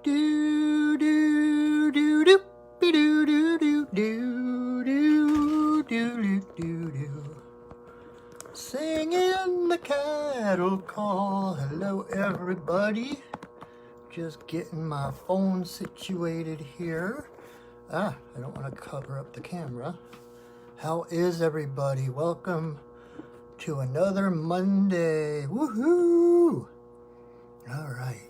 Do do do do do do do do do do do do. Singing the cattle call. Hello, everybody. Just getting my phone situated here. I don't want to cover up the camera. How is everybody? Welcome to another Monday. Woohoo! All right.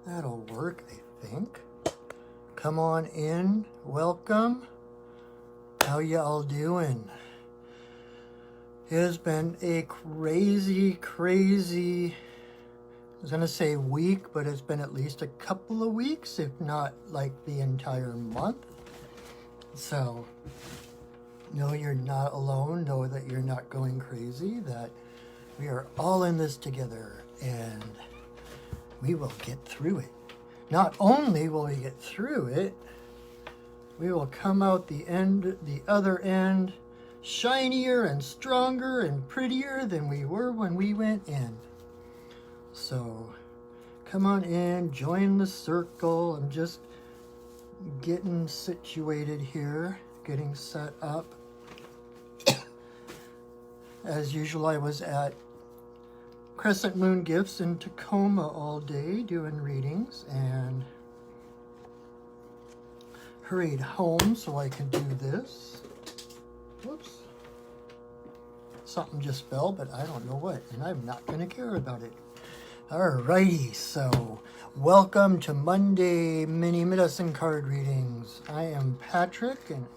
That'll work, I think. Come on in. Welcome. How y'all doing? It has been a crazy, I was going to say week, but it's been at least a couple of weeks, if not like the entire month. So, know you're not alone. Know that you're not going crazy, that we are all in this together, and we will get through it. Not only will we get through it, we will come out the other end, shinier and stronger and prettier than we were when we went in. So, come on in, join the circle. I'm just getting situated here, getting set up. As usual, I was at Crescent Moon Gifts in Tacoma all day doing readings, and hurried home so I can do this. Whoops. Something just fell, but I don't know what, and I'm not going to care about it. Alrighty, so welcome to Monday Mini Medicine Card Readings. I am Patrick, and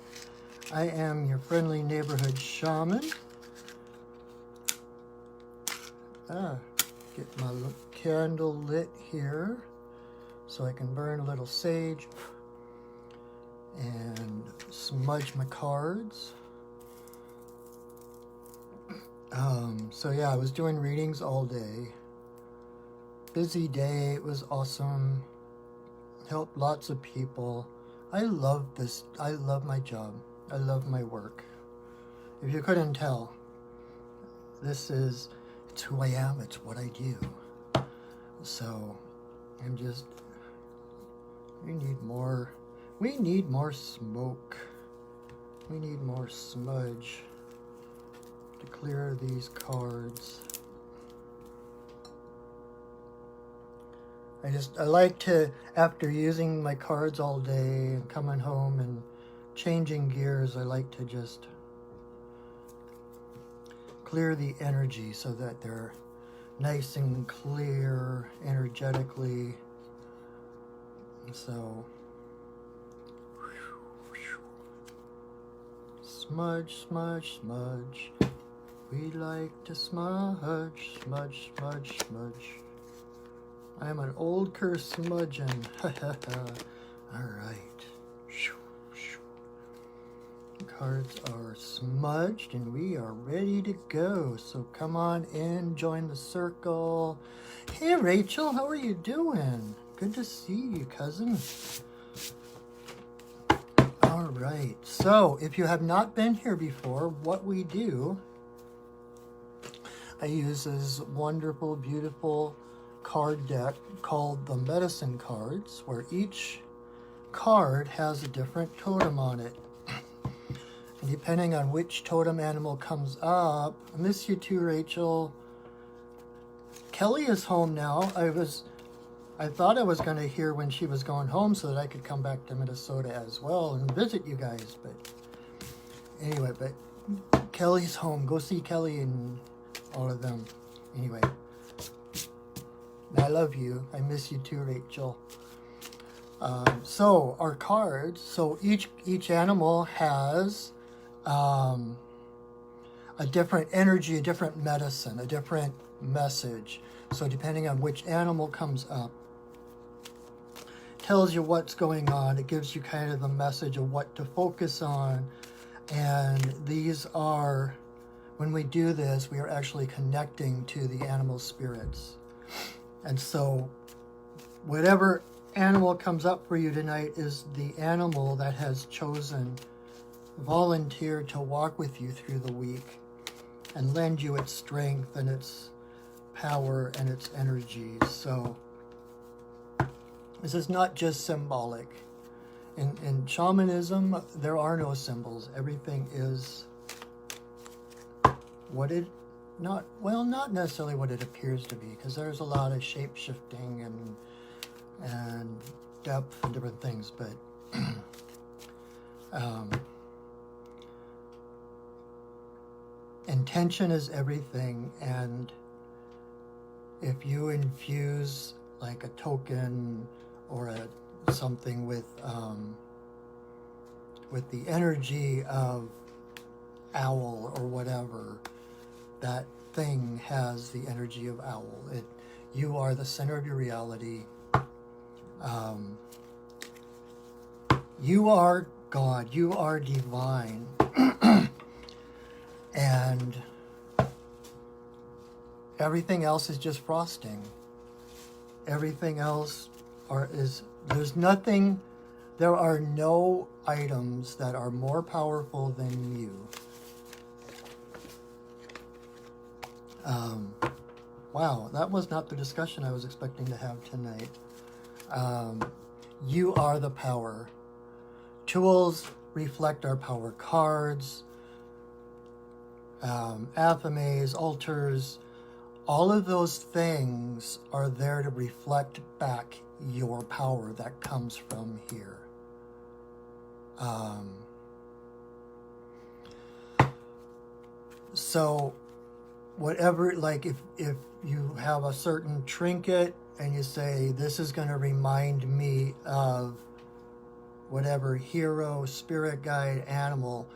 I am your friendly neighborhood shaman. Get my candle lit here so I can burn a little sage and smudge my cards. So yeah, I was doing readings all day. Busy day. It was awesome. Helped lots of people. I love this. I love my job. I love my work. If you couldn't tell, it's who I am. It's what I do. So we need more smoke. We need more smudge to clear these cards. I like to, after using my cards all day and coming home and changing gears, I like to just clear the energy so that they're nice and clear energetically. So, smudge, smudge, smudge. We like to smudge, smudge, smudge, smudge. I'm an old curse smudging. Alright. Cards are smudged and we are ready to go. So come on in, join the circle. Hey Rachel, how are you doing? Good to see you, cousin. Alright, so if you have not been here before, what we do, I use this wonderful, beautiful card deck called the Medicine Cards, where each card has a different totem on it. And depending on which totem animal comes up, I miss you too, Rachel. Kelly is home now. I thought I was going to hear when she was going home so that I could come back to Minnesota as well and visit you guys. But anyway, Kelly's home. Go see Kelly and all of them. Anyway, I love you. I miss you too, Rachel. So our cards. So each animal has a different energy, a different medicine, a different message. So depending on which animal comes up, tells you what's going on. It gives you kind of a message of what to focus on. And these are, when we do this, we are actually connecting to the animal spirits. And so whatever animal comes up for you tonight is the animal that has chosen, volunteered to walk with you through the week and lend you its strength and its power and its energy. So This is not just symbolic. In shamanism, there are no symbols. Everything is what it, not necessarily what it appears to be, because there's a lot of shape-shifting and depth and different things, but intention is everything. And if you infuse like a token or something with the energy of owl or whatever, that thing has the energy of owl. You are the center of your reality. You are God. You are divine. And everything else is just frosting. Everything else there are no items that are more powerful than you. Wow, that was not the discussion I was expecting to have tonight. You are the power. Tools reflect our power. Cards, athames, altars, all of those things are there to reflect back your power that comes from here. So whatever, like if you have a certain trinket and you say, this is going to remind me of whatever hero, spirit guide, animal,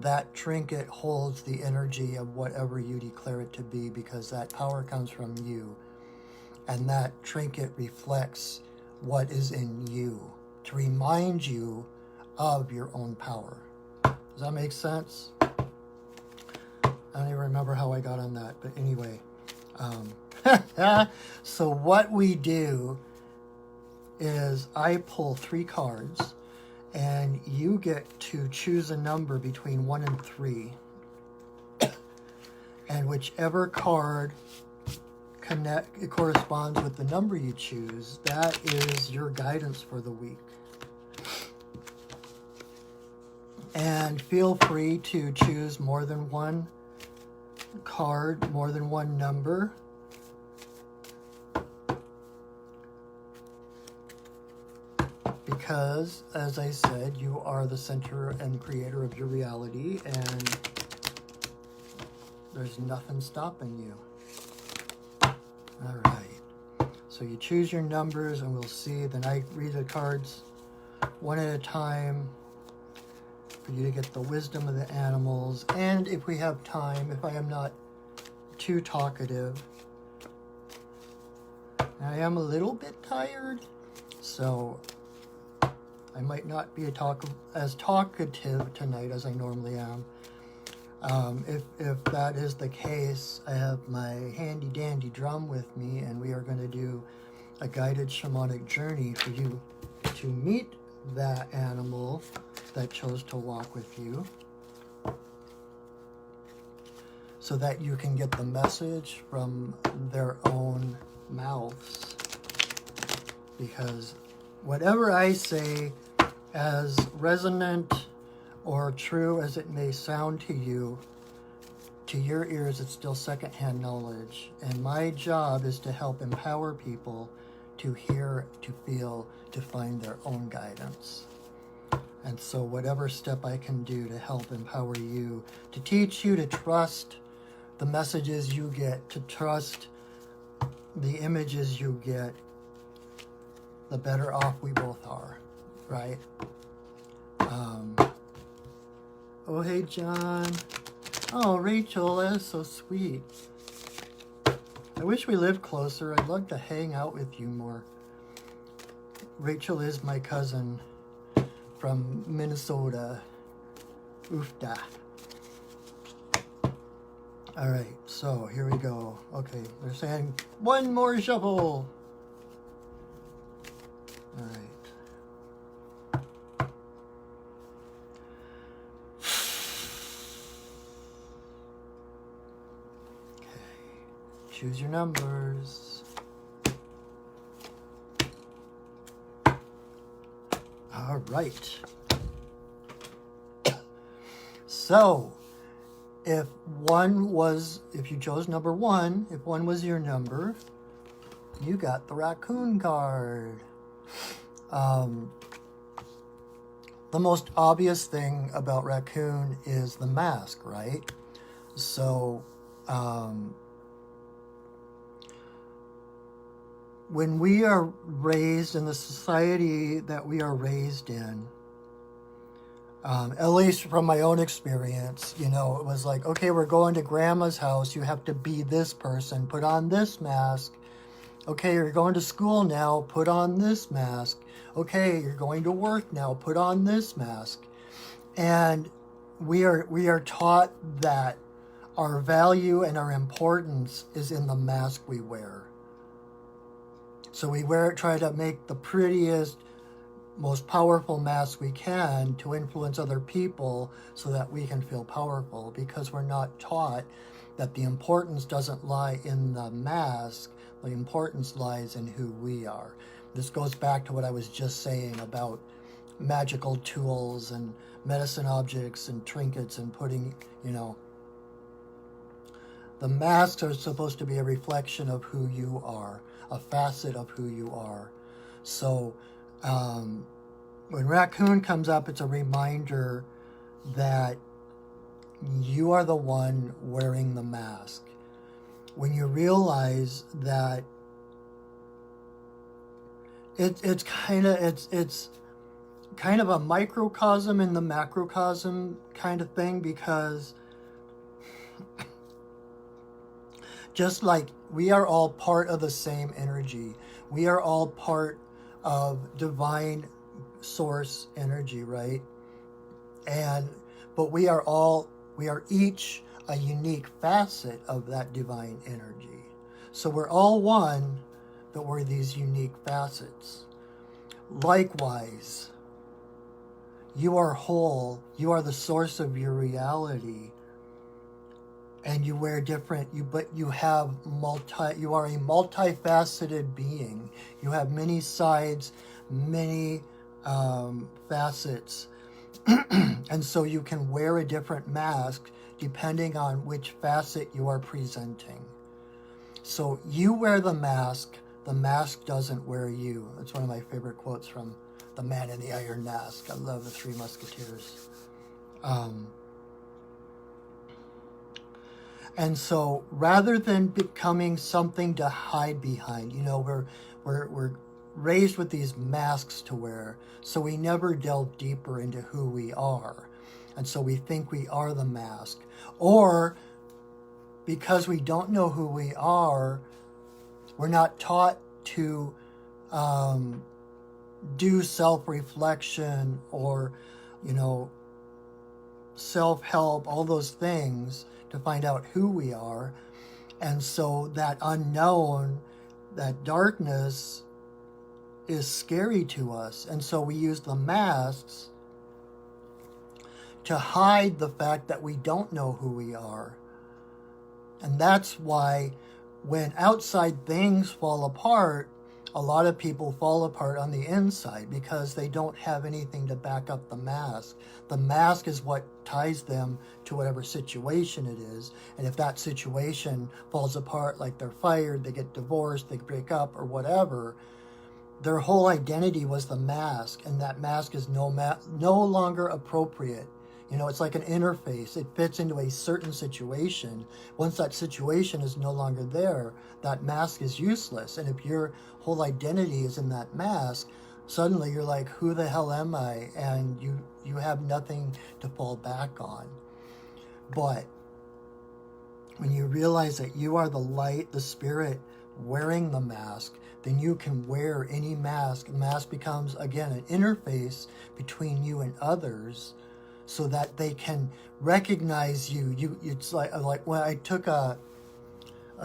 that trinket holds the energy of whatever you declare it to be, because that power comes from you. And that trinket reflects what is in you to remind you of your own power. Does that make sense? I don't even remember how I got on that, but anyway. So what we do is I pull 3 cards, and you get to choose a number between 1 and 3. And whichever card it corresponds with the number you choose, that is your guidance for the week. And feel free to choose more than one card, more than one number. Because, as I said, you are the center and creator of your reality, and there's nothing stopping you. All right. So you choose your numbers, and we'll see. Then I read the cards one at a time for you to get the wisdom of the animals. And if we have time, if I am not too talkative, I am a little bit tired, so I might not be as talkative tonight as I normally am. If that is the case, I have my handy dandy drum with me, and we are going to do a guided shamanic journey for you to meet that animal that chose to walk with you, so that you can get the message from their own mouths. Because whatever I say, as resonant or true as it may sound to you, to your ears, it's still secondhand knowledge. And my job is to help empower people to hear, to feel, to find their own guidance. And so whatever step I can do to help empower you, to teach you to trust the messages you get, to trust the images you get, the better off we both are, right? Oh, hey, John. Oh, Rachel, that is so sweet. I wish we lived closer. I'd love to hang out with you more. Rachel is my cousin from Minnesota. Oofda. All right, so here we go. Okay, they're saying one more shuffle. All right. Choose your numbers. All right. So, if you chose number 1, if 1 was your number, you got the raccoon card. The most obvious thing about raccoon is the mask, right? So, when we are raised in the society that we are raised in, at least from my own experience, it was like, okay, we're going to grandma's house. You have to be this person, put on this mask. Okay, you're going to school now, put on this mask. Okay, you're going to work now, put on this mask. And we are taught that our value and our importance is in the mask we wear. So we try to make the prettiest, most powerful mask we can to influence other people so that we can feel powerful, because we're not taught that the importance doesn't lie in the mask. The importance lies in who we are. This goes back to what I was just saying about magical tools and medicine objects and trinkets and putting, the masks are supposed to be a reflection of who you are, a facet of who you are. So when raccoon comes up, it's a reminder that you are the one wearing the mask. When you realize that it's kind of a microcosm in the macrocosm kind of thing, because just like we are all part of the same energy, we are all part of divine source energy, right? But we are each a unique facet of that divine energy. So we're all one, but we're these unique facets. Likewise, you are whole, you are the source of your reality, and you wear different, but you are a multifaceted being. You have many sides, many facets, and so you can wear a different mask depending on which facet you are presenting. So you wear the mask doesn't wear you. That's one of my favorite quotes from The Man in the Iron Mask. I love the Three Musketeers. And so rather than becoming something to hide behind, we're raised with these masks to wear, so we never delve deeper into who we are. And so we think we are the mask. Or because we don't know who we are, we're not taught to do self-reflection or, self-help, all those things to find out who we are. And so that unknown, that darkness is scary to us. And so we use the masks to hide the fact that we don't know who we are. And that's why when outside things fall apart, a lot of people fall apart on the inside because they don't have anything to back up the mask. The mask is what ties them to whatever situation it is. And if that situation falls apart, like they're fired, they get divorced, they break up or whatever, their whole identity was the mask, and that mask is no longer appropriate. It's like an interface. It fits into a certain situation. Once that situation is no longer there, that mask is useless. And if your whole identity is in that mask, suddenly you're like, who the hell am I? And you have nothing to fall back on. But when you realize that you are the light, the spirit wearing the mask, then you can wear any mask. The mask becomes, again, an interface between you and others, so that they can recognize you. It's like when I took a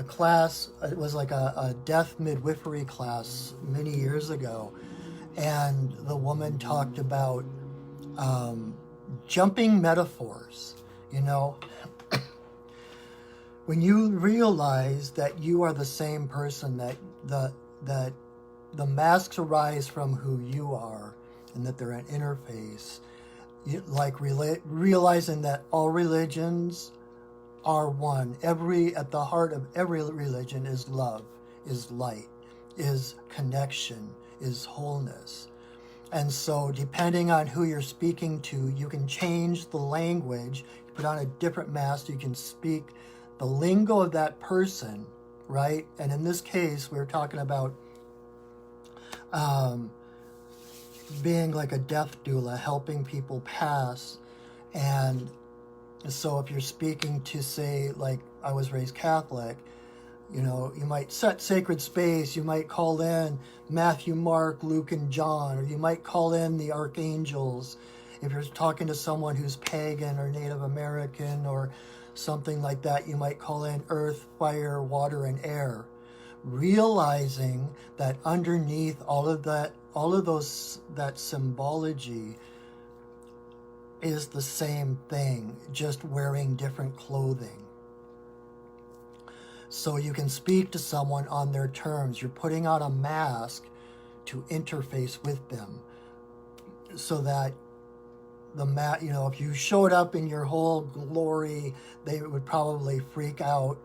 class, it was like a death midwifery class many years ago, and the woman talked about jumping metaphors. When you realize that you are the same person, that the masks arise from who you are, and that they're an interface. Like realizing that all religions are one. At the heart of every religion is love, is light, is connection, is wholeness. And so depending on who you're speaking to, you can change the language, you put on a different mask, you can speak the lingo of that person, right? And in this case, we're talking about being like a death doula, helping people pass. And so if you're speaking to, say, like I was raised Catholic, you know, you might set sacred space, you might call in Matthew, Mark, Luke, and John, or you might call in the archangels. If you're talking to someone who's pagan or Native American or something like that, you might call in earth, fire, water, and air. Realizing that underneath all of that symbology is the same thing, just wearing different clothing. So you can speak to someone on their terms. You're putting on a mask to interface with them, so that if you showed up in your whole glory, they would probably freak out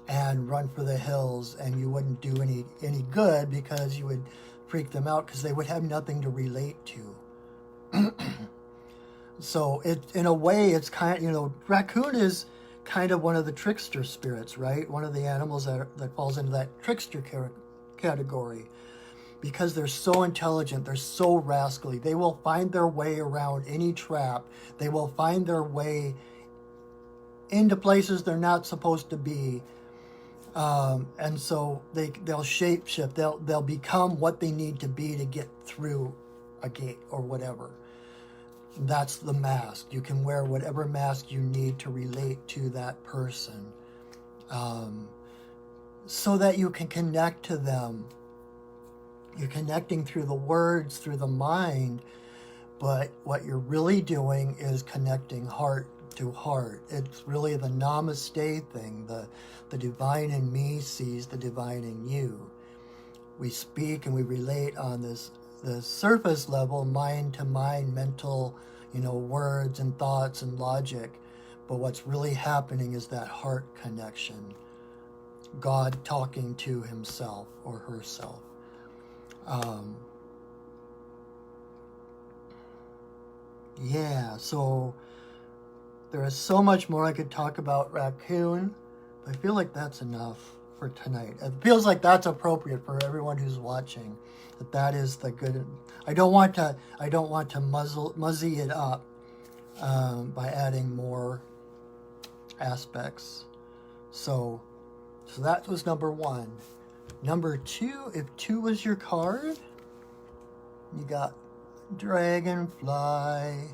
and run for the hills, and you wouldn't do any good, because you would freak them out, because they would have nothing to relate to. So in a way, it's kind of, raccoon is kind of one of the trickster spirits, right? One of the animals that falls into that trickster category, because they're so intelligent, they're so rascally. They will find their way around any trap. They will find their way into places they're not supposed to be. And so they'll shapeshift. They'll become what they need to be to get through a gate or whatever. That's the mask. You can wear whatever mask you need to relate to that person, so that you can connect to them. You're connecting through the words, through the mind, but what you're really doing is connecting heart to heart. It's really the namaste thing. The divine in me sees the divine in you. We speak and we relate on the surface level, mind to mind, mental, words and thoughts and logic. But what's really happening is that heart connection. God talking to himself or herself. So there is so much more I could talk about raccoon, but I feel like that's enough for tonight. It feels like that's appropriate for everyone who's watching. That is the good. I don't want to muzzy it up by adding more aspects. So that was number one. Number two, if 2 was your card, you got Dragonfly.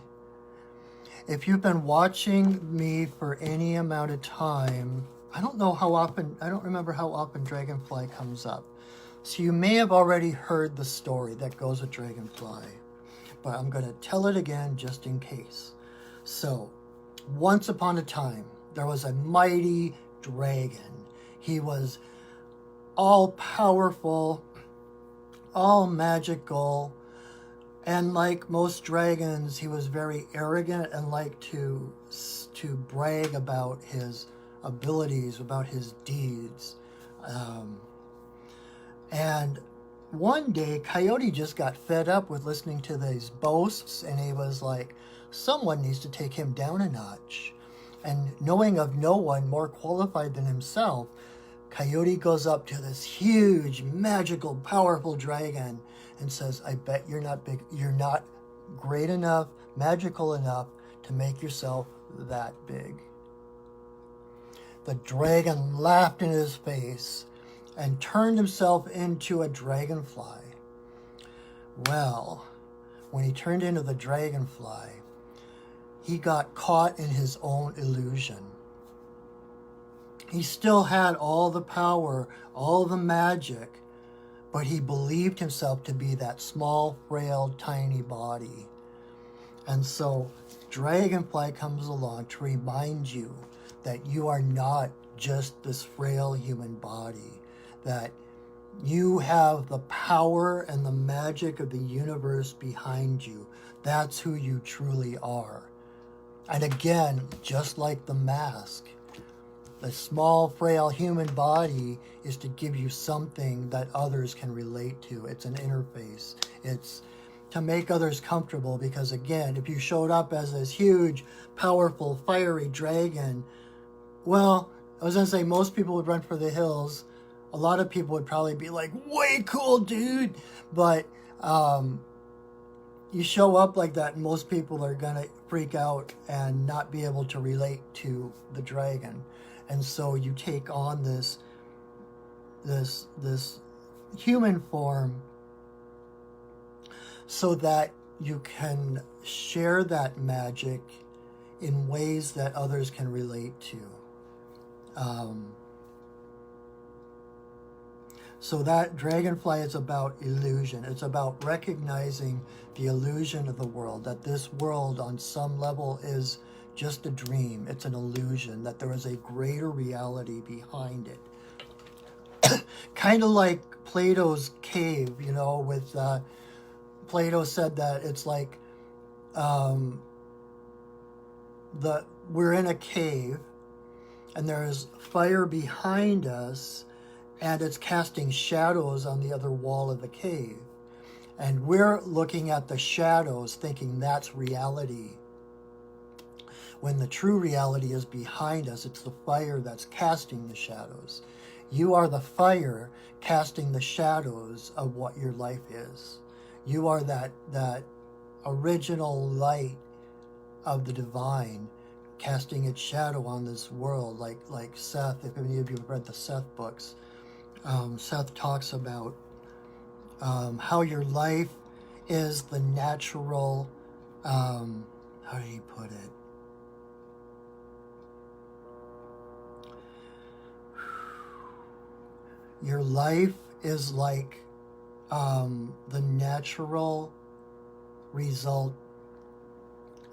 If you've been watching me for any amount of time, I don't remember how often Dragonfly comes up. So you may have already heard the story that goes with Dragonfly, but I'm going to tell it again just in case. So, once upon a time, there was a mighty dragon. He was all powerful, all magical, and like most dragons, he was very arrogant and liked to brag about his abilities, about his deeds. And one day, Coyote just got fed up with listening to these boasts, and he was like, someone needs to take him down a notch. And knowing of no one more qualified than himself, Coyote goes up to this huge, magical, powerful dragon and says, I bet you're not great enough, magical enough to make yourself that big. The dragon laughed in his face and turned himself into a dragonfly. Well, when he turned into the dragonfly, he got caught in his own illusion. He still had all the power, all the magic, but he believed himself to be that small, frail, tiny body. And so Dragonfly comes along to remind you that you are not just this frail human body, that You have the power and the magic of the universe behind you. That's who you truly are. And again, just like the mask, the small, frail human body is to give you something that others can relate to. It's an interface. It's to make others comfortable, because again, if you showed up as this huge, powerful, fiery dragon, well, I was going to say most people would run for the hills. A lot of people would probably be like, way cool, dude. But you show up like that, and most people are going to freak out and not be able to relate to the dragon. And so you take on this human form so that you can share that magic in ways that others can relate to. So that dragonfly is about illusion. It's about recognizing the illusion of the world, that this world on some level is just a dream. It's an illusion, that there is a greater reality behind it. Kind of like Plato's cave, you know, with Plato said that it's like we're in a cave and there's fire behind us and it's casting shadows on the other wall of the cave. And we're looking at the shadows thinking that's reality, when the true reality is behind us. It's the fire that's casting the shadows. You are the fire casting the shadows of what your life is. You are that original light of the divine casting its shadow on this world, like Seth. If any of you have read the Seth books, Seth talks about how your life is the natural, how do you put it? Your life is like the natural result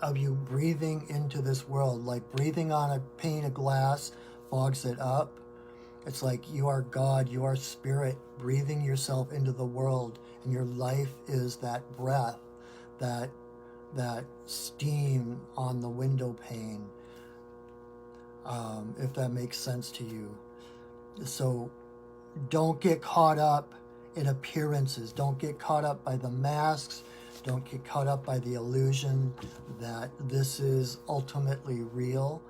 of you breathing into this world. Like breathing on a pane of glass fogs it up. It's like you are God, you are spirit, breathing yourself into the world, and your life is that breath, that steam on the window pane, if that makes sense to you. So don't get caught up in appearances. Don't get caught up by the masks. Don't get caught up by the illusion that this is ultimately real.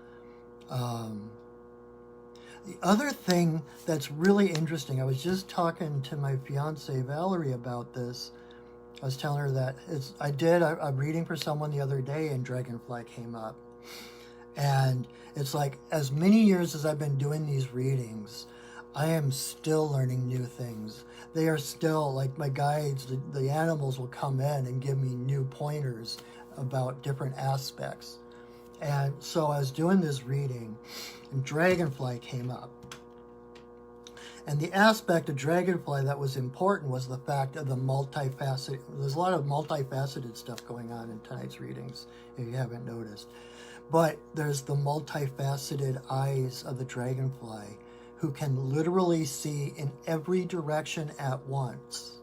The other thing that's really interesting, I was just talking to my fiance Valerie about this. I was telling her that I did a reading for someone the other day and Dragonfly came up. And it's like, as many years as I've been doing these readings, I am still learning new things. They are still, like my guides, the animals will come in and give me new pointers about different aspects. And so I was doing this reading, and Dragonfly came up. And the aspect of Dragonfly that was important was the fact of the multifaceted, there's a lot of multifaceted stuff going on in tonight's readings, if you haven't noticed. But there's the multifaceted eyes of the Dragonfly, who can literally see in every direction at once.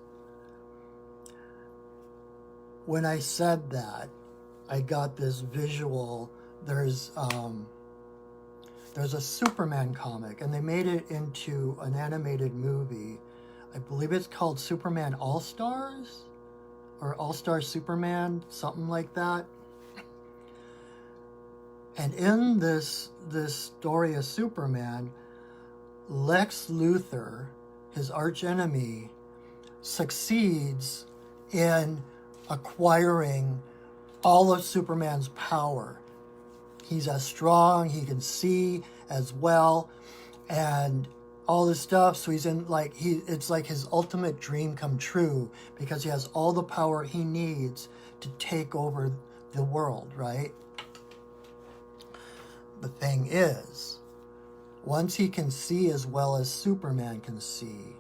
When I said that, I got this visual. There's a Superman comic, and they made it into an animated movie. I believe it's called Superman All-Stars, or All-Star Superman, something like that. And in this story of Superman, Lex Luthor, his archenemy, succeeds in acquiring all of Superman's power. He's as strong, he can see as well, and all this stuff. So he's in it's like his ultimate dream come true, because he has all the power he needs to take over the world, right? The thing is, once he can see as well as Superman can see,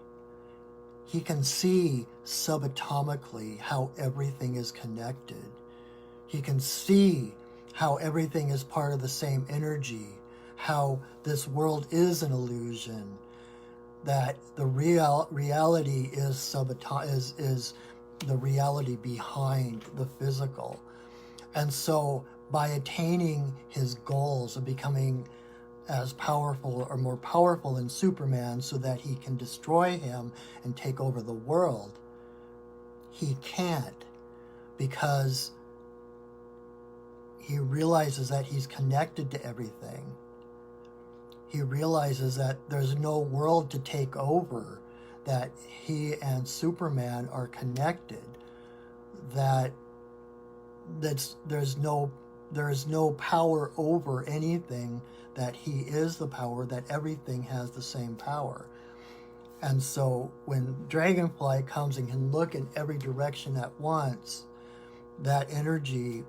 he can see subatomically how everything is connected. He can see how everything is part of the same energy, how this world is an illusion, that the reality is is the reality behind the physical. And so by attaining his goals of becoming as powerful or more powerful than Superman so that he can destroy him and take over the world, he can't, because he realizes that he's connected to everything. He realizes that there's no world to take over, that he and Superman are connected, that there's no power over anything, that he is the power, that everything has the same power. And so when Dragonfly comes and can look in every direction at once, that energy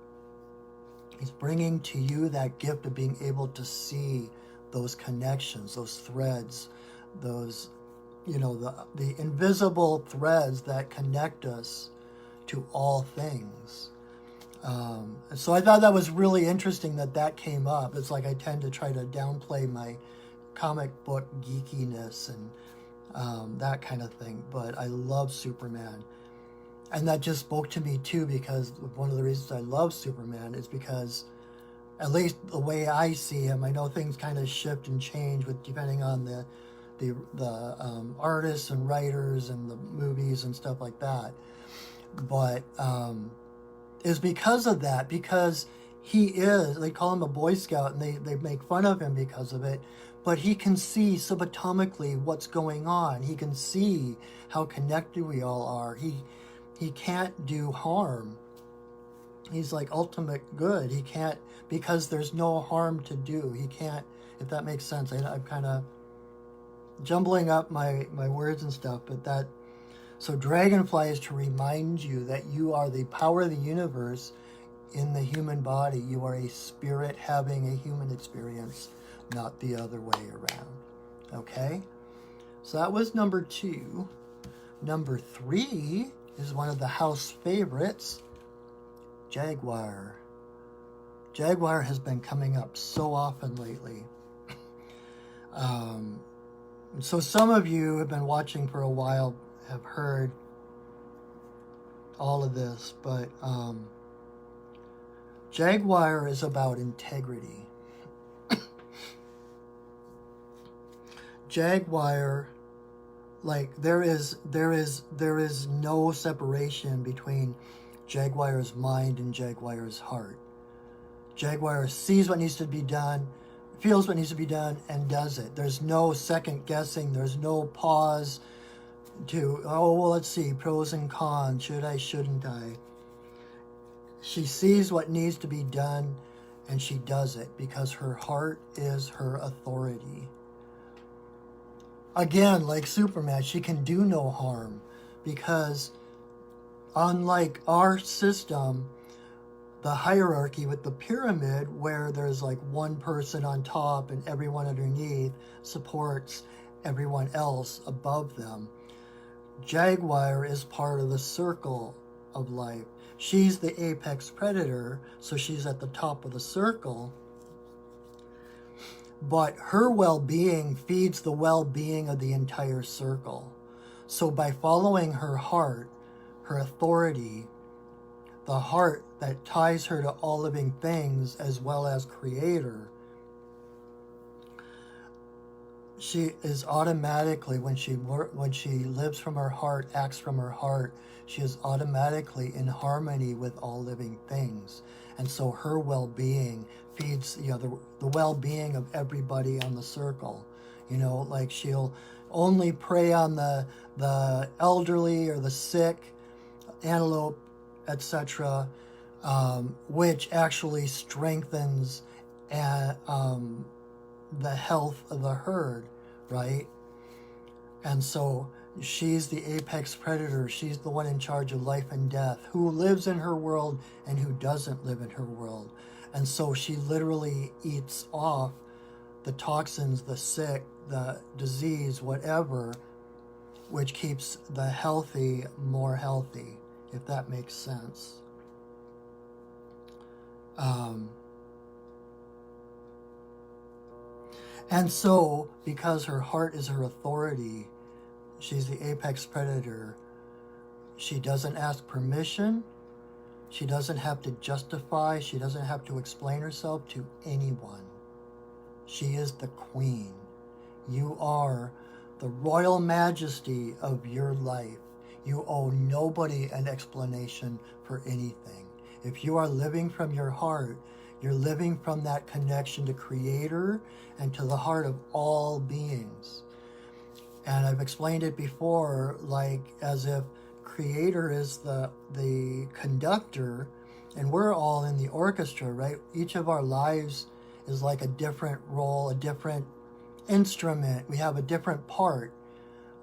is bringing to you that gift of being able to see those connections, those threads, those, the invisible threads that connect us to all things. So I thought that was really interesting that came up. It's like I tend to try to downplay my comic book geekiness and that kind of thing, but I love Superman. And that just spoke to me too, because one of the reasons I love Superman is because, at least the way I see him, I know things kind of shift and change depending on the artists and writers and the movies and stuff like that. But is because of that, because they call him a Boy Scout and they make fun of him because of it, but he can see subatomically what's going on. He can see how connected we all are. He can't do harm. He's like ultimate good. He can't, because there's no harm to do. He can't, if that makes sense. I'm kind of jumbling up my words and stuff, but so Dragonfly is to remind you that you are the power of the universe in the human body. You are a spirit having a human experience, not the other way around. Okay? So that was number 2. Number 3 is one of the house favorites, Jaguar. Jaguar has been coming up so often lately. So some of you have been watching for a while, have heard all of this, but Jaguar is about integrity. Jaguar, like there is no separation between Jaguar's mind and Jaguar's heart. Jaguar sees what needs to be done, feels what needs to be done, and does it. There's no second guessing. There's no pause to, let's see, pros and cons. Should I, shouldn't I? She sees what needs to be done, and she does it because her heart is her authority. Again, like Superman, she can do no harm because unlike our system, the hierarchy with the pyramid, where there's like one person on top and everyone underneath supports everyone else above them, Jaguar is part of the circle of life. She's the apex predator, so she's at the top of the circle. But her well-being feeds the well-being of the entire circle. So by following her heart, her authority, the heart that ties her to all living things as well as creator, she is automatically, when she lives from her heart, acts from her heart, she is automatically in harmony with all living things. And so her well-being feeds the well-being of everybody on the circle. Like she'll only prey on the elderly or the sick, antelope, etc., which actually strengthens the health of the herd, right? And so she's the apex predator. She's the one in charge of life and death, who lives in her world and who doesn't live in her world. And so she literally eats off the toxins, the sick, the disease, whatever, which keeps the healthy more healthy, if that makes sense. And so, because her heart is her authority, she's the apex predator, she doesn't ask permission, she doesn't have to justify, she doesn't have to explain herself to anyone. She is the queen. You are the royal majesty of your life. You owe nobody an explanation for anything. If you are living from your heart, you're living from that connection to Creator and to the heart of all beings. And I've explained it before, like as if Creator is the conductor and we're all in the orchestra, right? Each of our lives is like a different role, a different instrument. We have a different part.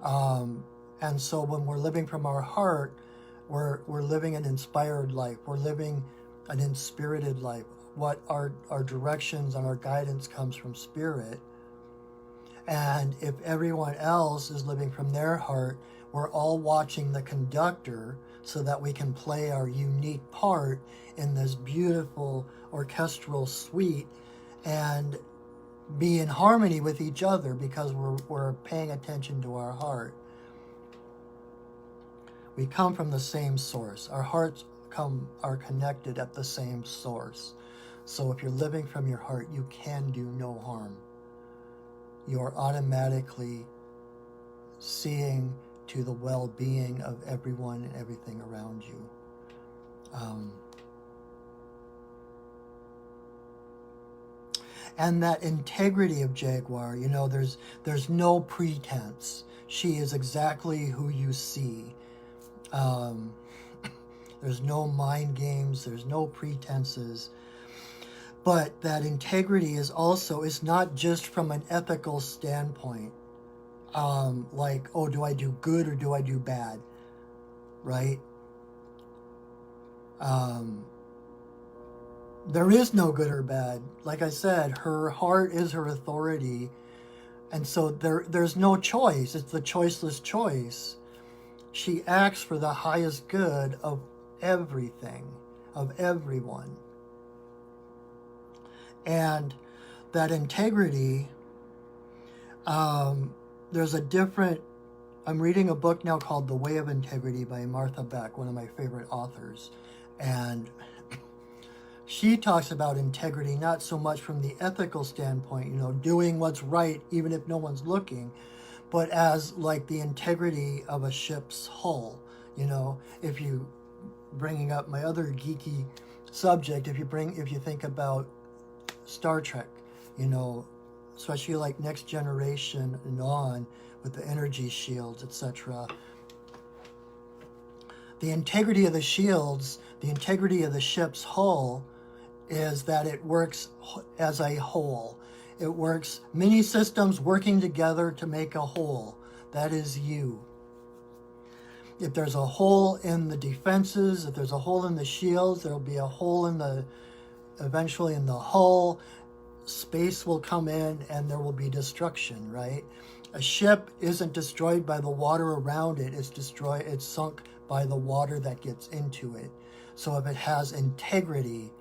And so when we're living from our heart, we're living an inspired life. We're living an inspirited life. What our directions and our guidance comes from Spirit. And if everyone else is living from their heart, we're all watching the conductor so that we can play our unique part in this beautiful orchestral suite and be in harmony with each other because we're paying attention to our heart. We come from the same source. Our hearts are connected at the same source. So if you're living from your heart, you can do no harm. You are automatically seeing to the well-being of everyone and everything around you. And that integrity of Jaguar, there's no pretense. She is exactly who you see. There's no mind games, there's no pretenses. But that integrity is not just from an ethical standpoint. Like, oh, do I do good or do I do bad? Right? There is no good or bad. Like I said, her heart is her authority. And so there's no choice. It's the choiceless choice. She acts for the highest good of everything, of everyone. And that integrity, there's a different, I'm reading a book now called The Way of Integrity by Martha Beck, one of my favorite authors. And she talks about integrity not so much from the ethical standpoint, doing what's right even if no one's looking, but as like the integrity of a ship's hull. If you, bringing up my other geeky subject, if you think about Star Trek, especially like Next Generation and on with the energy shields, etc. The integrity of the shields, the integrity of the ship's hull is that it works as a whole. It works, many systems working together to make a whole. That is you. If there's a hole in the defenses, if there's a hole in the shields, there'll be a hole eventually in the hull. Space will come in and there will be destruction, right? A ship isn't destroyed by the water around it. It's sunk by the water that gets into it. So if it has integrity,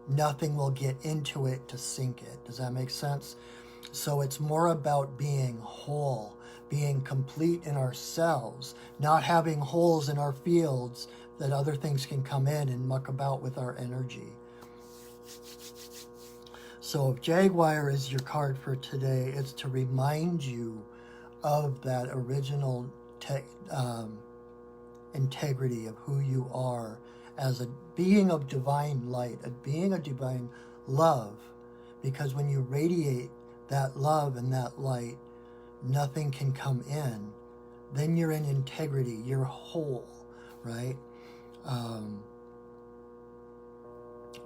nothing will get into it to sink it. Does that make sense? So it's more about being whole, being complete in ourselves, not having holes in our fields that other things can come in and muck about with our energy. So if Jaguar is your card for today, it's to remind you of that original integrity of who you are as a being of divine light, a being of divine love. Because when you radiate that love and that light, nothing can come in. Then you're in integrity, you're whole, right?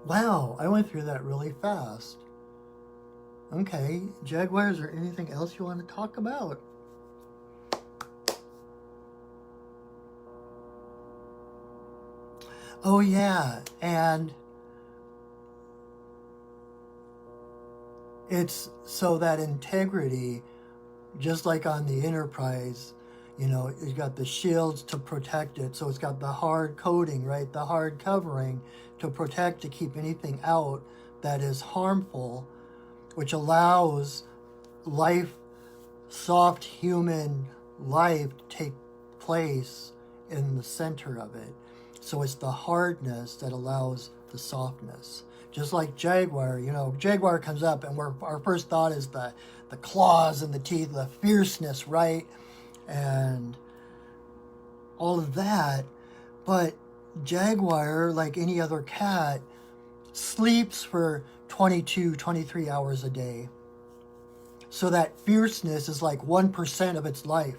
Wow, I went through that really fast. Okay, Jaguar, is there anything else you want to talk about? Oh yeah, and it's so that integrity, just like on the Enterprise, it's got the shields to protect it. So it's got the hard coating, right? The hard covering to protect, to keep anything out that is harmful, which allows life, soft human life take place in the center of it. So it's the hardness that allows the softness. Just like Jaguar, Jaguar comes up and our first thought is the claws and the teeth, the fierceness, right? And all of that. But Jaguar, like any other cat, sleeps for 22, 23 hours a day. So that fierceness is like 1% of its life.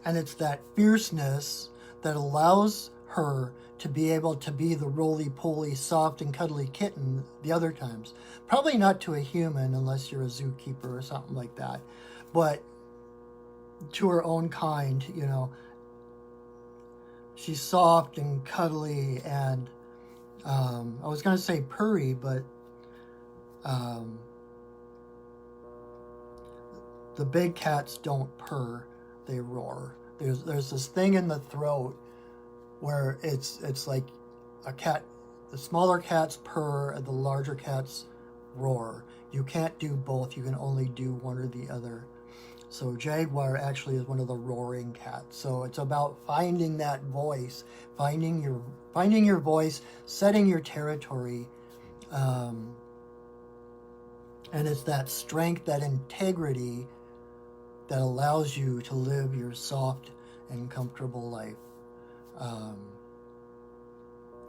And it's that fierceness that allows her to be able to be the roly-poly, soft and cuddly kitten the other times. Probably not to a human unless you're a zookeeper or something like that. But to her own kind, she's soft and cuddly and I was going to say purry, but the big cats don't purr, they roar. There's this thing in the throat where it's like a cat, the smaller cats purr and the larger cats roar. You can't do both, you can only do one or the other. So Jaguar actually is one of the roaring cats. So it's about finding that voice, finding your voice, setting your territory, and it's that strength, that integrity that allows you to live your soft and comfortable life.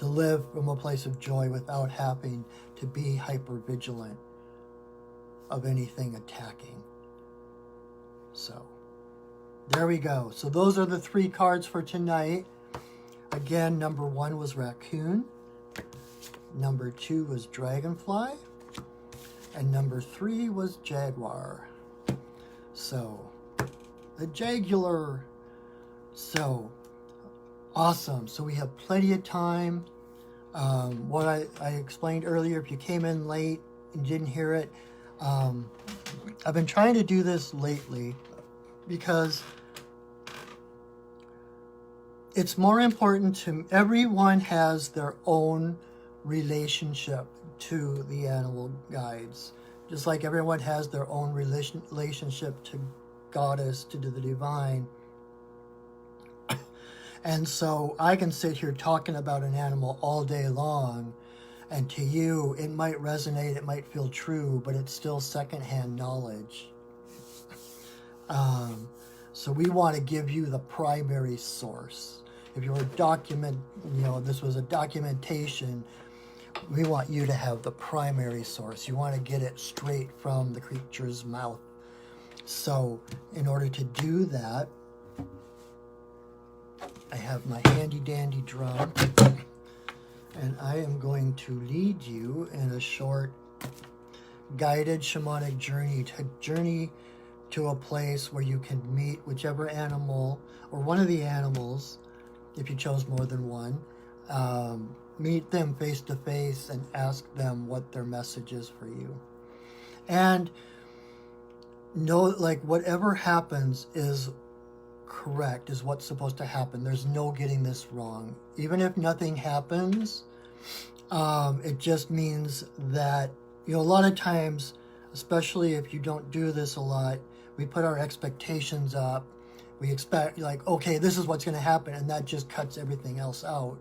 To live from a place of joy without having to be hyper vigilant of anything attacking. So there we go. So those are the 3 cards for tonight. Again, number 1 was raccoon, number 2 was dragonfly, and number 3 was jaguar. So the jaguar. So awesome. So we have plenty of time. What I explained earlier, if you came in late and didn't hear it, I've been trying to do this lately because it's more important to everyone has their own relationship to the animal guides, just like everyone has their own relationship to goddess, to the divine. And so I can sit here talking about an animal all day long, and to you it might resonate, it might feel true, but it's still secondhand knowledge. So we want to give you the primary source. If you were this was a documentation, we want you to have the primary source. You want to get it straight from the creature's mouth. So in order to do that, I have my handy dandy drum, and I am going to lead you in a short guided shamanic journey to a place where you can meet whichever animal or one of the animals, if you chose more than one. Meet them face to face and ask them what their message is for you. And know, like, whatever happens is correct, is what's supposed to happen. There's no getting this wrong. Even if nothing happens, it just means that, a lot of times, especially if you don't do this a lot, we put our expectations up. We expect, like, okay, this is what's going to happen, and that just cuts everything else out,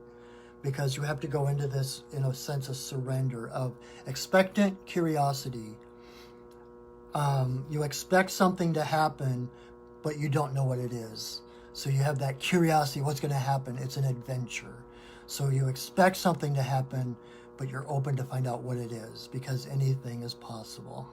because you have to go into this in a sense of surrender, of expectant curiosity. You expect something to happen, but you don't know what it is. So you have that curiosity, what's going to happen? It's an adventure. So you expect something to happen, but you're open to find out what it is, because anything is possible.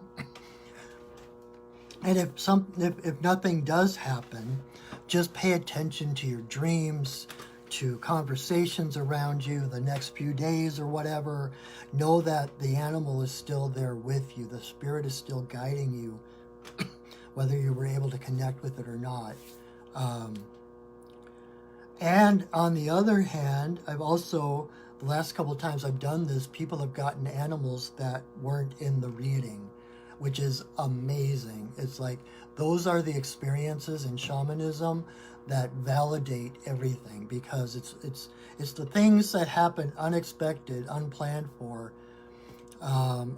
And if nothing does happen, just pay attention to your dreams, to conversations around you the next few days or whatever. Know that the animal is still there with you. The spirit is still guiding you, whether you were able to connect with it or not. And on the other hand, I've also, the last couple of times I've done this, people have gotten animals that weren't in the reading, which is amazing. It's like, those are the experiences in shamanism that validate everything, because it's the things that happen unexpected, unplanned for,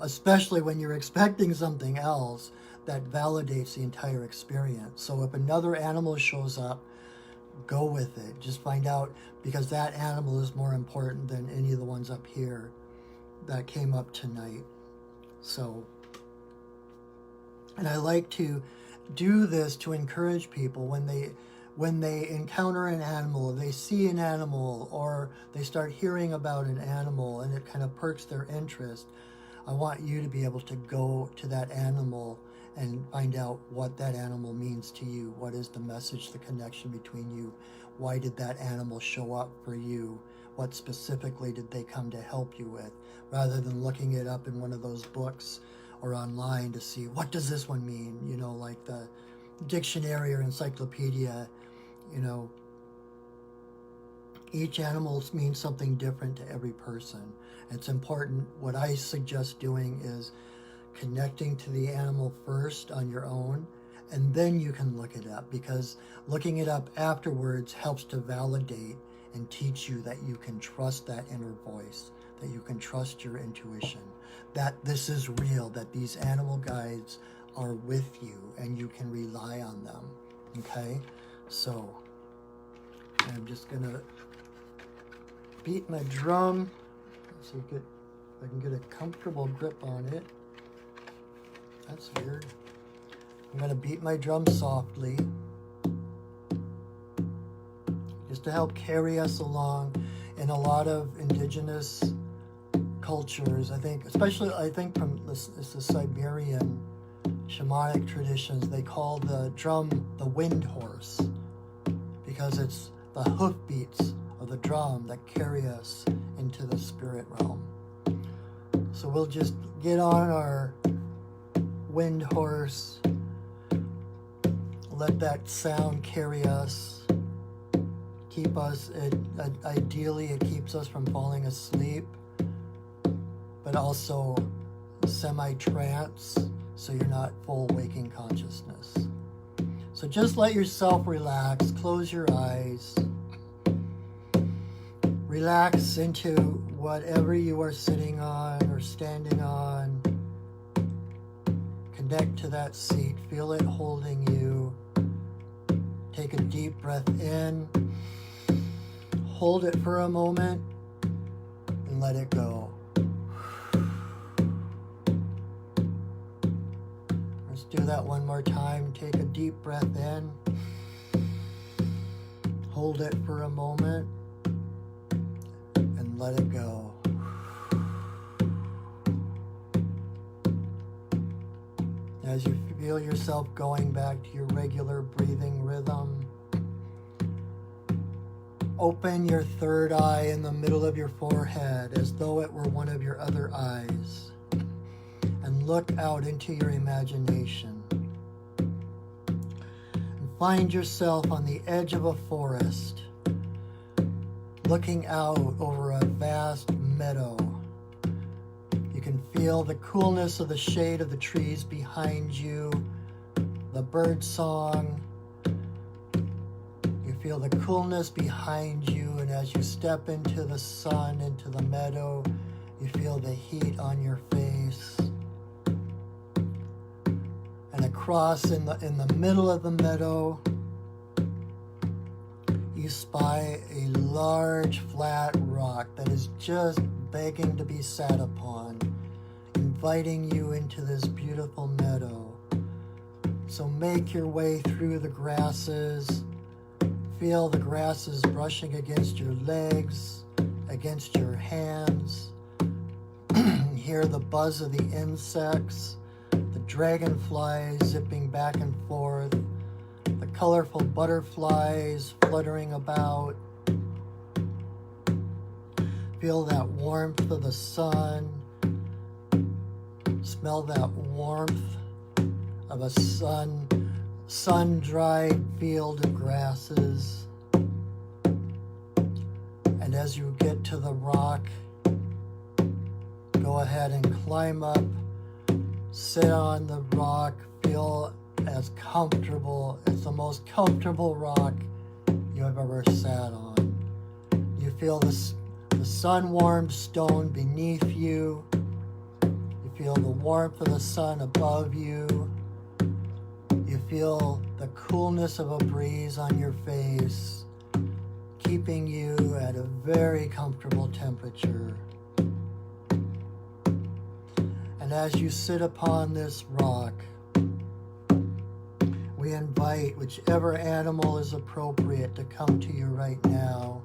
especially when you're expecting something else, that validates the entire experience. So if another animal shows up, go with it. Just find out, because that animal is more important than any of the ones up here that came up tonight. So, and I like to do this to encourage people when they encounter an animal, they see an animal, or they start hearing about an animal and it kind of perks their interest. I want you to be able to go to that animal and find out what that animal means to you. What is the message, the connection between you? Why did that animal show up for you? What specifically did they come to help you with? Rather than looking it up in one of those books or online to see, what does this one mean? You know, like the dictionary or encyclopedia, you know, each animal means something different to every person. It's important. What I suggest doing is connecting to the animal first on your own, and then you can look it up, because looking it up afterwards helps to validate and teach you that you can trust that inner voice, that you can trust your intuition, that this is real, that these animal guides are with you and you can rely on them. Okay? So I'm just gonna beat my drum so I can get a comfortable grip on it. That's weird. I'm gonna beat my drum softly, just to help carry us along. In a lot of indigenous cultures, I think, especially from the Siberian shamanic traditions, they call the drum the wind horse, because it's the hoofbeats of the drum that carry us into the spirit realm. So we'll just get on our wind horse, let that sound carry us, keep us, ideally it keeps us from falling asleep, but also semi-trance, so you're not full waking consciousness. So just let yourself relax, close your eyes, relax into whatever you are sitting on or standing on. Connect to that seat, feel it holding you. Take a deep breath in, hold it for a moment, and let it go. Let's do that one more time. Take a deep breath in, hold it for a moment, and let it go. As you feel yourself going back to your regular breathing rhythm, open your third eye in the middle of your forehead as though it were one of your other eyes, and look out into your imagination. And find yourself on the edge of a forest, looking out over a vast meadow. You can feel the coolness of the shade of the trees behind you, the bird song. You feel the coolness behind you, and as you step into the sun, into the meadow, you feel the heat on your face. And across in the middle of the meadow, you spy a large flat rock that is just begging to be sat upon, inviting you into this beautiful meadow. So make your way through the grasses. Feel the grasses brushing against your legs, against your hands. Hear the buzz of the insects, the dragonflies zipping back and forth, the colorful butterflies fluttering about. Feel that warmth of the sun. Smell that warmth of a sun-dried field of grasses. And as you get to the rock, go ahead and climb up, sit on the rock, feel as comfortable. It's the most comfortable rock you have ever sat on. You feel the sun-warmed stone beneath you. You feel the warmth of the sun above you. feel the coolness of a breeze on your face, keeping you at a very comfortable temperature. And as you sit upon this rock, we invite whichever animal is appropriate to come to you right now.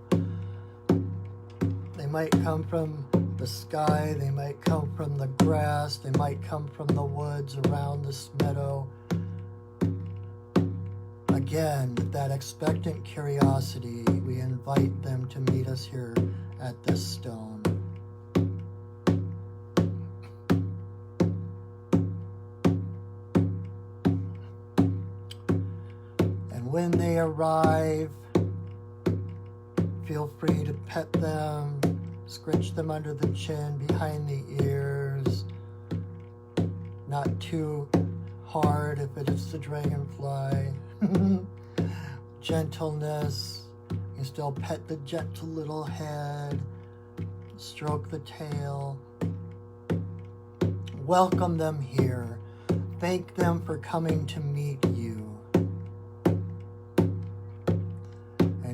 They might come from the sky, they might come from the grass, they might come from the woods around this meadow. Again, with that expectant curiosity, we invite them to meet us here at this stone. When they arrive, feel free to pet them, scratch them under the chin, behind the ears, not too hard if it is the dragonfly. Gentleness, you still pet the gentle little head, stroke the tail. Welcome them here. Thank them for coming to meet you.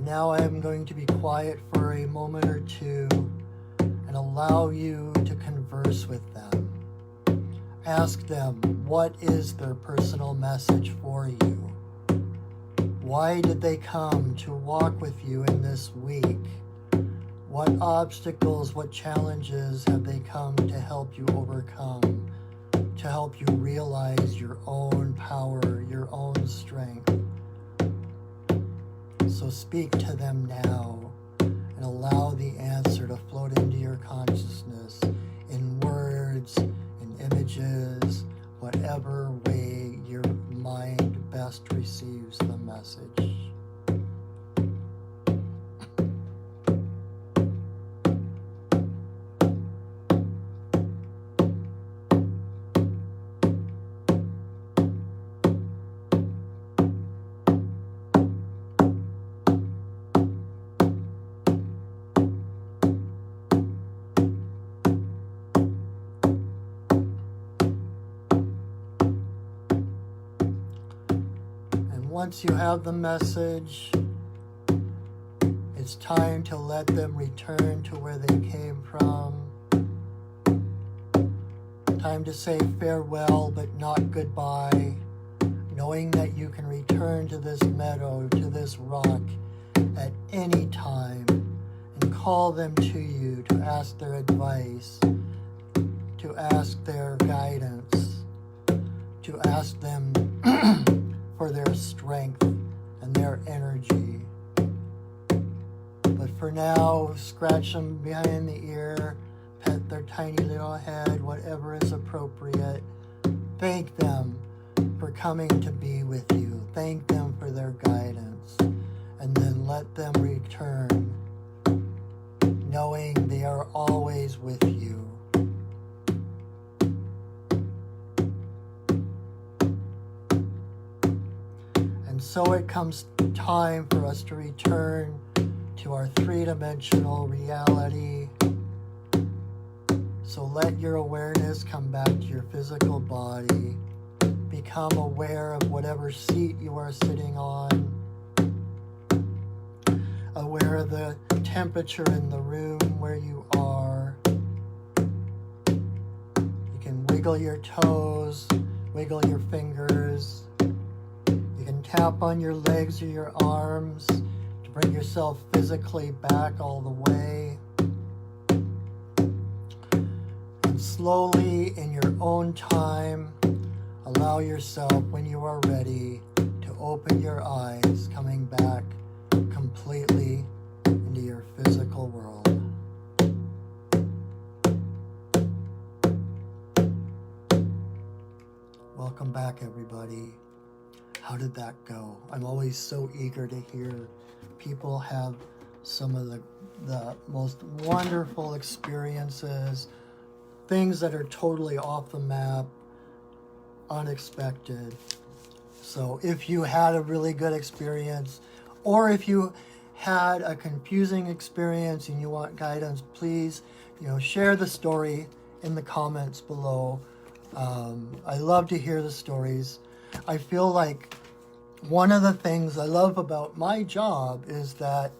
Now I am going to be quiet for a moment or two and allow you to converse with them. Ask them, what is their personal message for you? Why did they come to walk with you in this week? What obstacles, what challenges have they come to help you overcome, to help you realize your own power, your own strength? So speak to them now and allow the answer to float into your consciousness in words, in images, whatever way your mind best receives the message. Once you have the message, it's time to let them return to where they came from. Time to say farewell, but not goodbye, knowing that you can return to this meadow, to this rock at any time, and call them to you to ask their advice, to ask their guidance, to ask them for their strength and their energy. But for now, scratch them behind the ear, pet their tiny little head, whatever is appropriate. Thank them for coming to be with you. Thank them for their guidance. And then let them return, knowing they are always with you. And so it comes time for us to return to our three-dimensional reality. So let your awareness come back to your physical body. Become aware of whatever seat you are sitting on. Aware of the temperature in the room where you are. You can wiggle your toes, wiggle your fingers. You can tap on your legs or your arms to bring yourself physically back all the way. And slowly, in your own time, allow yourself, when you are ready, to open your eyes, coming back completely into your physical world. Welcome back, everybody. How did that go? I'm always so eager to hear people have some of the most wonderful experiences, things that are totally off the map, unexpected. So if you had a really good experience, or if you had a confusing experience and you want guidance, please, share the story in the comments below. I love to hear the stories. I feel like one of the things I love about my job is that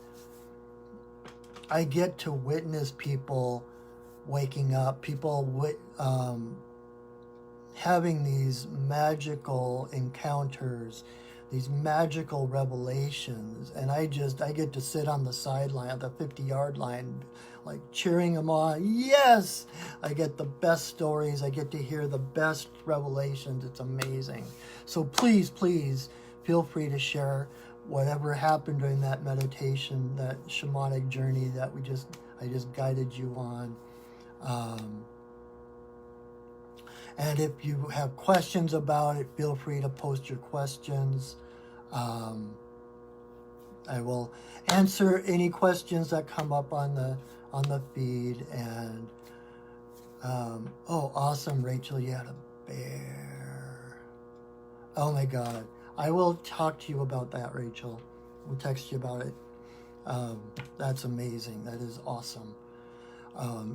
I get to witness people waking up, people having these magical encounters, these magical revelations, and I get to sit on the sideline at the 50-yard line, like cheering them on. Yes, I get the best stories. I get to hear the best revelations. It's amazing. So please feel free to share whatever happened during that meditation, that shamanic journey that I just guided you on. And if you have questions about it, feel free to post your questions. I will answer any questions that come up on the feed. And oh, awesome, Rachel, you had a bear. Oh my God. I will talk to you about that, Rachel. We'll text you about it. That's amazing. That is awesome.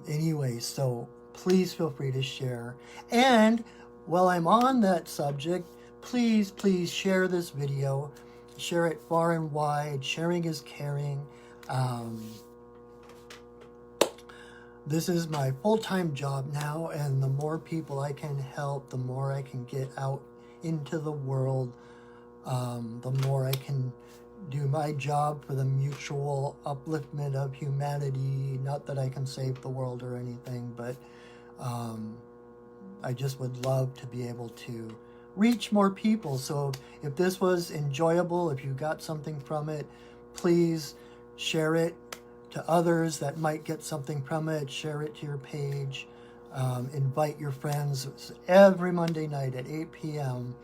Anyway, so please feel free to share. And while I'm on that subject, please share this video. Share it far and wide. Sharing is caring. This is my full-time job now, and the more people I can help, the more I can get out into the world, the more I can do my job for the mutual upliftment of humanity. Not that I can save the world or anything, but I just would love to be able to reach more people. So if this was enjoyable, if you got something from it, please share it to others that might get something from it. Share it to your page. Invite your friends. It's every Monday night at 8 p.m.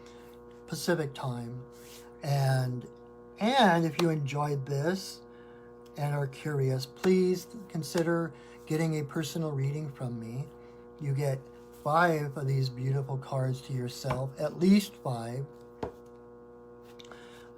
Pacific time. And if you enjoyed this and are curious, please consider getting a personal reading from me. You get 5 of these beautiful cards to yourself, at least 5.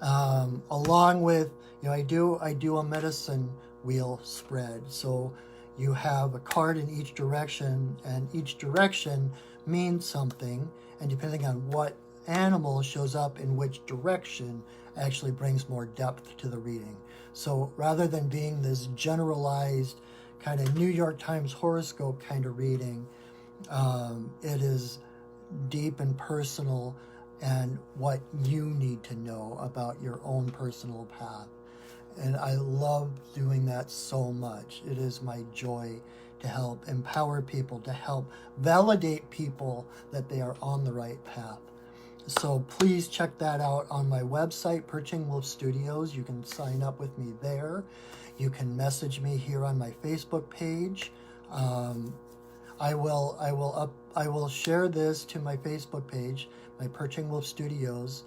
Along with, I do a medicine wheel spread. So you have a card in each direction, and each direction means something. And depending on what animal shows up in which direction, actually brings more depth to the reading. So rather than being this generalized kind of New York Times horoscope kind of reading, it is deep and personal, and what you need to know about your own personal path. And I love doing that so much. It is my joy to help empower people, to help validate people that they are on the right path. So please check that out on my website, Perching Wolf Studios. You can sign up with me there. You can message me here on my Facebook page. I will share this to my Facebook page, my Perching Wolf Studios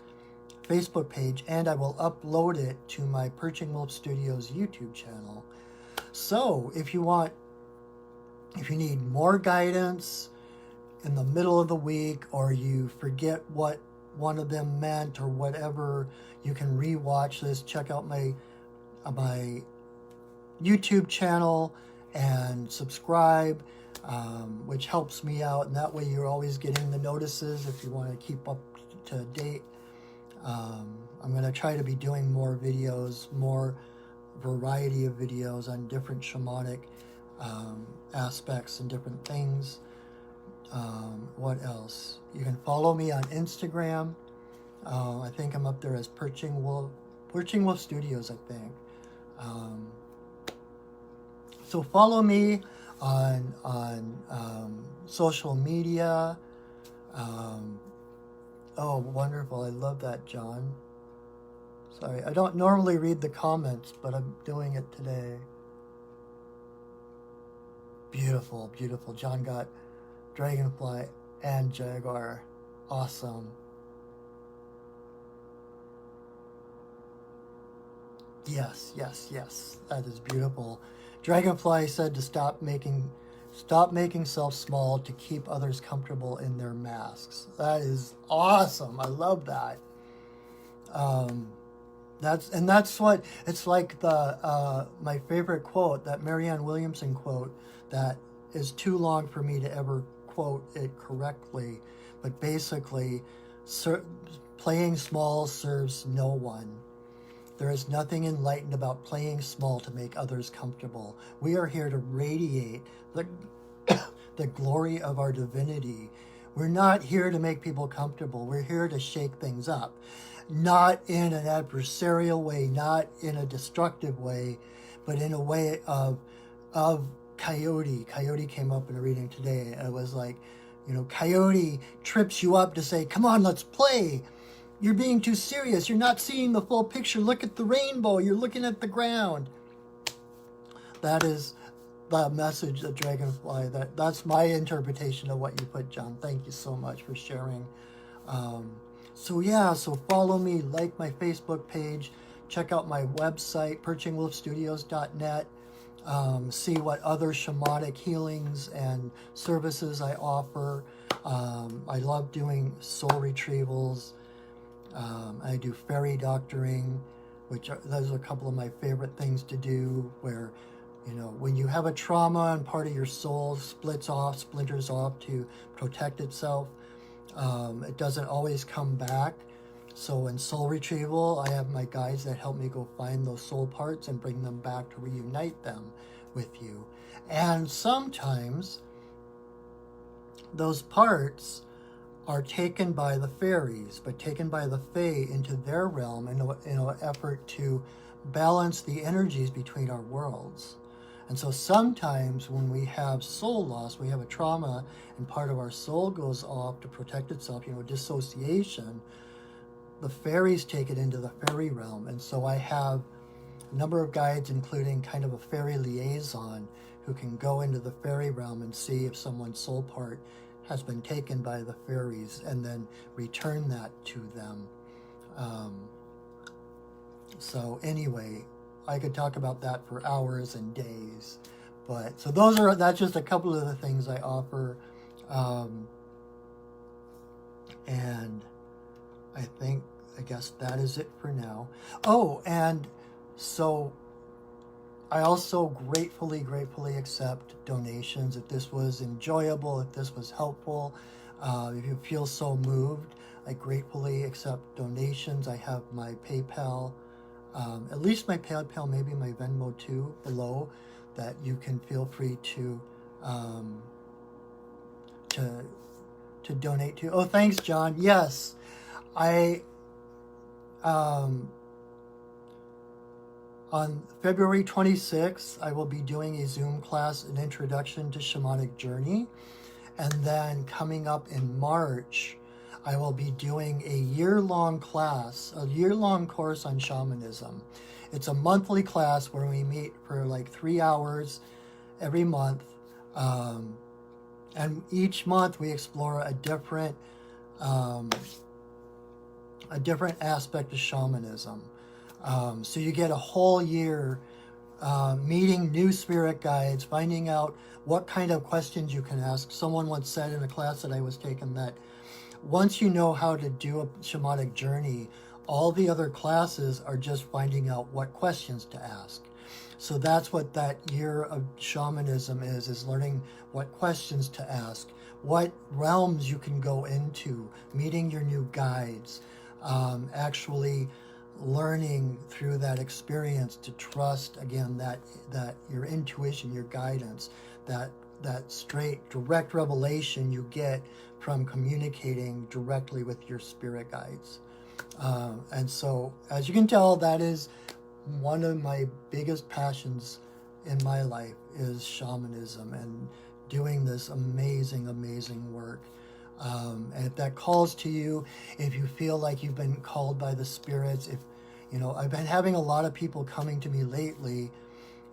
Facebook page, and I will upload it to my Perching Wolf Studios YouTube channel. So if you need more guidance in the middle of the week, or you forget what one of them meant or whatever, you can rewatch this. Check out my YouTube channel and subscribe, which helps me out, and that way you're always getting the notices if you want to keep up to date. I'm going to try to be doing more videos, more variety of videos on different shamanic aspects and different things. What else? You can follow me on Instagram. I think I'm up there as Perching Wolf Studios, I think. So follow me on social media. Oh, wonderful. I love that, John. Sorry, I don't normally read the comments, but I'm doing it today. Beautiful, beautiful. John got Dragonfly and Jaguar. Awesome. Yes. That is beautiful. Dragonfly said to stop making self small to keep others comfortable in their masks. That is awesome. I love that. That's what it's like. The my favorite quote, that Marianne Williamson quote, that is too long for me to ever quote it correctly, but basically Playing small serves no one. There is nothing enlightened about playing small to make others comfortable. We are here to radiate the, the glory of our divinity. We're not here to make people comfortable. We're here to shake things up. Not in an adversarial way, not in a destructive way, but in a way of Coyote. Coyote came up in a reading today. It was like, Coyote trips you up to say, come on, let's play. You're being too serious. You're not seeing the full picture. Look at the rainbow. You're looking at the ground. That is the message, the dragonfly. That's my interpretation of what you put, John. Thank you so much for sharing. So follow me, like my Facebook page, check out my website, perchingwolfstudios.net. See what other shamanic healings and services I offer. I love doing soul retrievals. I do fairy doctoring, those are a couple of my favorite things to do, where, when you have a trauma and part of your soul splinters off to protect itself, it doesn't always come back. So in soul retrieval, I have my guides that help me go find those soul parts and bring them back to reunite them with you. And sometimes those parts are taken by the fairies, but taken by the Fae into their realm in an effort to balance the energies between our worlds. And so sometimes when we have soul loss, we have a trauma and part of our soul goes off to protect itself, dissociation, the fairies take it into the fairy realm. And so I have a number of guides, including kind of a fairy liaison, who can go into the fairy realm and see if someone's soul part has been taken by the fairies and then return that to them. So anyway, I could talk about that for hours and days. But so that's just a couple of the things I offer. And I guess that is it for now. Oh, and so I also gratefully accept donations. If this was enjoyable, if this was helpful, if you feel so moved, I gratefully accept donations. I have my PayPal, at least my PayPal, maybe my Venmo too, below, that you can feel free to donate to. Oh, thanks, John. Yes, on February 26th, I will be doing a Zoom class, an introduction to shamanic journey. And then coming up in March, I will be doing a year-long course on shamanism. It's a monthly class where we meet for like 3 hours every month. And each month we explore a different aspect of shamanism. So you get a whole year meeting new spirit guides, finding out what kind of questions you can ask. Someone once said in a class that I was taking that once you know how to do a shamanic journey, all the other classes are just finding out what questions to ask. So that's what that year of shamanism is learning what questions to ask, what realms you can go into, meeting your new guides, actually learning through that experience to trust again that your intuition, your guidance, that straight direct revelation you get from communicating directly with your spirit guides. And so, as you can tell, that is one of my biggest passions in my life is shamanism and doing this amazing work. And if that calls to you, if you feel like you've been called by the spirits, I've been having a lot of people coming to me lately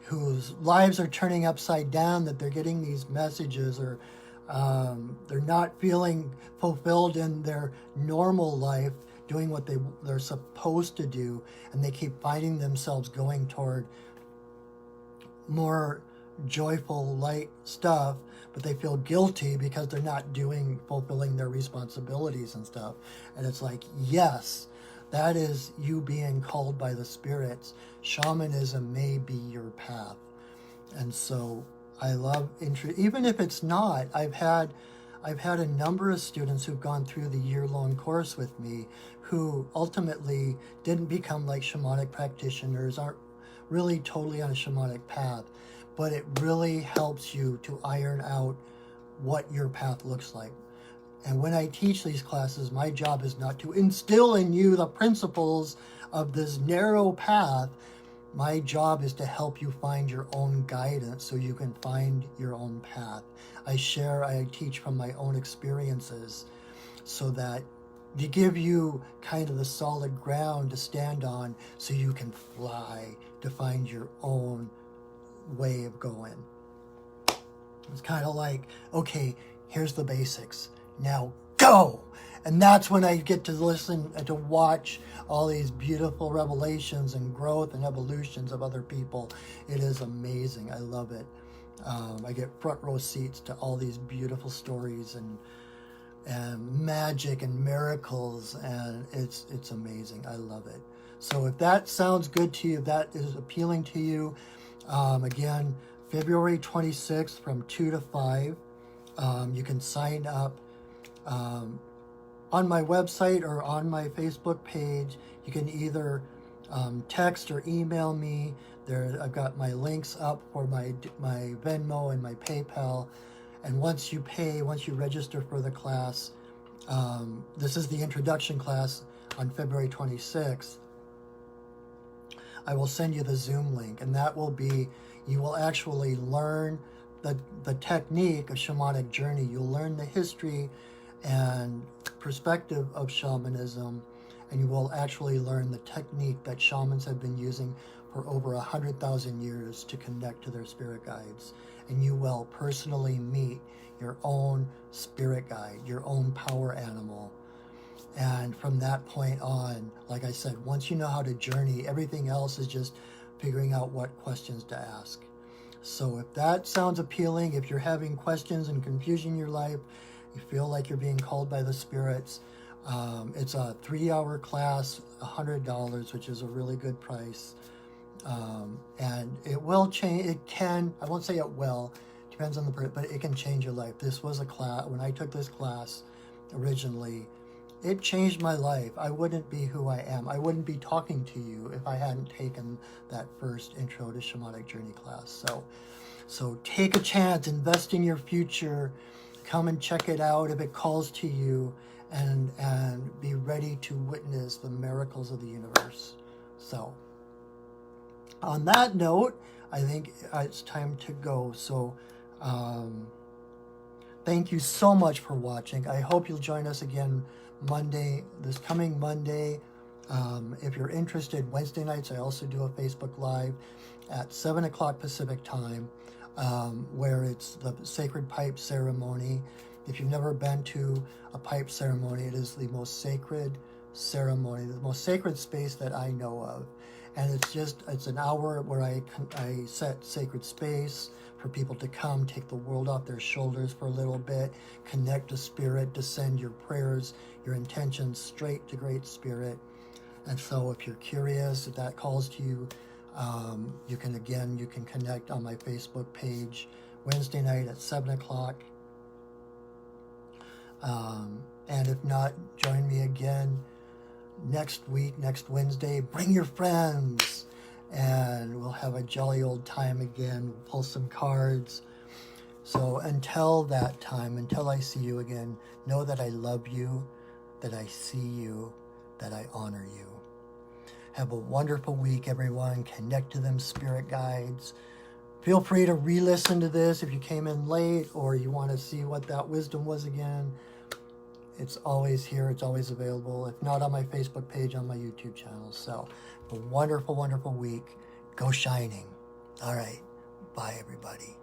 whose lives are turning upside down, that they're getting these messages or they're not feeling fulfilled in their normal life, doing what they're supposed to do, and they keep finding themselves going toward more joyful, light stuff, but they feel guilty because they're not fulfilling their responsibilities and stuff. And it's like, yes, that is you being called by the spirits. Shamanism may be your path. And so I love, even if it's not, I've had I've had a number of students who've gone through the year-long course with me who ultimately didn't become like shamanic practitioners, aren't really totally on a shamanic path, but it really helps you to iron out what your path looks like. And when I teach these classes, my job is not to instill in you the principles of this narrow path. My job is to help you find your own guidance so you can find your own path. I teach from my own experiences so that to give you kind of the solid ground to stand on so you can fly to find your own way of going. It's kind of like, okay, here's the basics. Now go! And that's when I get to listen and to watch all these beautiful revelations and growth and evolutions of other people. It is amazing. I love it. I get front row seats to all these beautiful stories and magic and miracles, and it's amazing. I love it. So if that sounds good to you, if that is appealing to you, again, February 26th from 2 to 5, you can sign up on my website or on my Facebook page. You can either text or email me. I've got my links up for my Venmo and my PayPal. And once you register for the class, this is the introduction class on February 26th, I will send you the Zoom link, and that will be, you will actually learn the technique of shamanic journey. You'll learn the history and perspective of shamanism, and you will actually learn the technique that shamans have been using for over 100,000 years to connect to their spirit guides. And you will personally meet your own spirit guide, your own power animal. And from that point on, like I said, once you know how to journey, everything else is just figuring out what questions to ask. So if that sounds appealing, if you're having questions and confusion in your life, you feel like you're being called by the spirits, it's a 3-hour class, $100, which is a really good price. And it will change, it can, I won't say it will, depends on the person, but it can change your life. This was a class, when I took this class originally, it changed my life. I wouldn't be who I am. I wouldn't be talking to you if I hadn't taken that first Intro to Shamanic Journey class. So take a chance, invest in your future, come and check it out if it calls to you, and be ready to witness the miracles of the universe. So on that note, I think it's time to go. So thank you so much for watching. I hope you'll join us again Monday, this coming Monday. If you're interested, Wednesday nights I also do a Facebook Live at 7 o'clock Pacific time, where it's the Sacred Pipe Ceremony. If you've never been to a pipe ceremony, it is the most sacred ceremony, the most sacred space that I know of. And it's an hour where I set sacred space for people to come, take the world off their shoulders for a little bit, connect to Spirit, to send your prayers, your intentions straight to Great Spirit. And so if you're curious, if that calls to you, you can connect on my Facebook page Wednesday night at 7 o'clock. And if not, join me again next week, next Wednesday. Bring your friends, and we'll have a jolly old time again. We'll pull some cards. So until that time, until I see you again, know that I love you, that I see you, that I honor you. Have a wonderful week, everyone. Connect to them spirit guides. Feel free to re-listen to this if you came in late or you want to see what that wisdom was again. It's always here. It's always available. If not, on my Facebook page, on my YouTube channel. So, a wonderful, wonderful week. Go shining. All right. Bye, everybody.